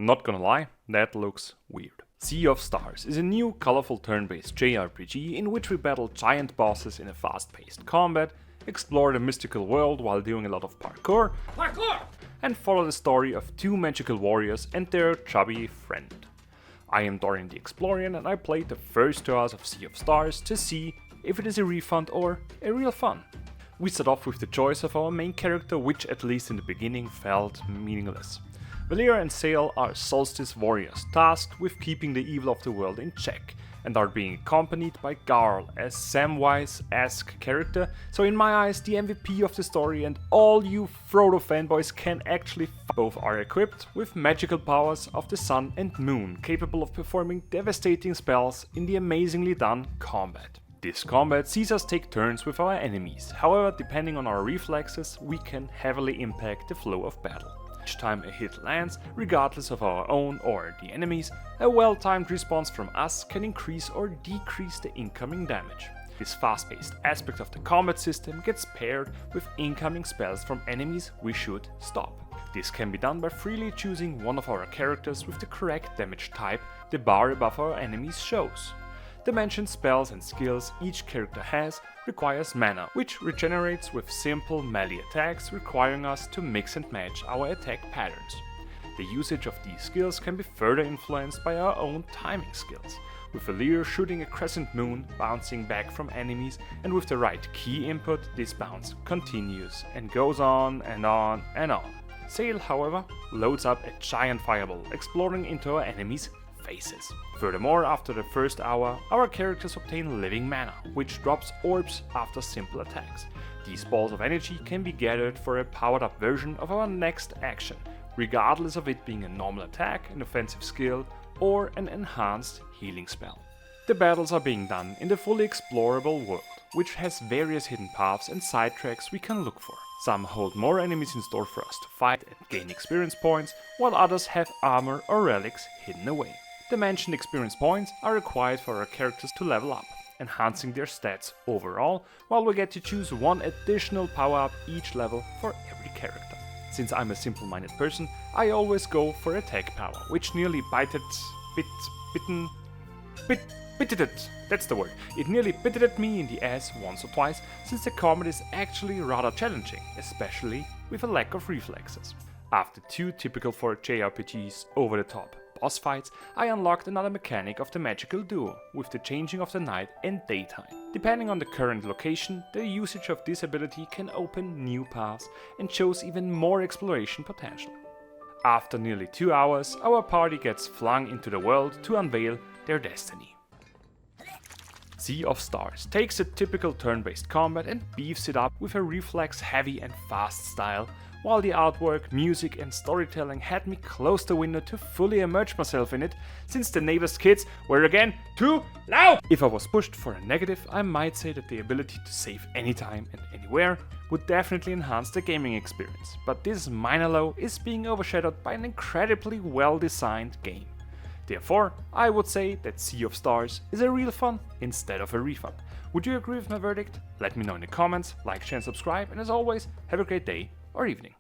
Not gonna lie, that looks weird. Sea of Stars is a new colorful turn-based JRPG in which we battle giant bosses in a fast-paced combat, explore the mystical world while doing a lot of parkour, and follow the story of two magical warriors and their chubby friend. I am Dorian the Explorian and I played the first 2 hours of Sea of Stars to see if it is a refund or a real fun. We start off with the choice of our main character, which at least in the beginning felt meaningless. Valera and Sail are Solstice warriors tasked with keeping the evil of the world in check, and are being accompanied by Garl, a Samwise-esque character, so in my eyes the MVP of the story, and all you Frodo fanboys can actually both are equipped with magical powers of the sun and moon, capable of performing devastating spells in the amazingly done combat. This combat sees us take turns with our enemies, however depending on our reflexes we can heavily impact the flow of battle. Each time a hit lands, regardless of our own or the enemy's, a well-timed response from us can increase or decrease the incoming damage. This fast-paced aspect of the combat system gets paired with incoming spells from enemies we should stop. This can be done by freely choosing one of our characters with the correct damage type the bar above our enemies shows. The mentioned spells and skills each character has requires mana, which regenerates with simple melee attacks, requiring us to mix and match our attack patterns. The usage of these skills can be further influenced by our own timing skills, with Valera shooting a crescent moon, bouncing back from enemies, and with the right key input this bounce continues and goes on and on and on. Sail, however, loads up a giant fireball, exploding into our enemies' faces. Furthermore, after the first hour, our characters obtain living mana, which drops orbs after simple attacks. These balls of energy can be gathered for a powered up version of our next action, regardless of it being a normal attack, an offensive skill, or an enhanced healing spell. The battles are being done in the fully explorable world, which has various hidden paths and side tracks we can look for. Some hold more enemies in store for us to fight and gain experience points, while others have armor or relics hidden away. The mentioned experience points are required for our characters to level up, enhancing their stats overall, while we get to choose one additional power up each level for every character. Since I'm a simple-minded person, I always go for attack power, which nearly that's the word. It nearly bitted me in the ass once or twice, since the combat is actually rather challenging, especially with a lack of reflexes. After 2 typical for JRPGs over-the-top boss fights, I unlocked another mechanic of the magical duo, with the changing of the night and daytime. Depending on the current location, the usage of this ability can open new paths and shows even more exploration potential. After nearly 2 hours, our party gets flung into the world to unveil their destiny. Sea of Stars takes a typical turn-based combat and beefs it up with a reflex-heavy and fast style, while the artwork, music and storytelling had me close the window to fully immerse myself in it, since the neighbor's kids were again too loud! If I was pushed for a negative, I might say that the ability to save anytime and anywhere would definitely enhance the gaming experience, but this minor low is being overshadowed by an incredibly well-designed game. Therefore, I would say that Sea of Stars is a real fun instead of a refund. Would you agree with my verdict? Let me know in the comments, like, share and subscribe, and as always, have a great day or evening.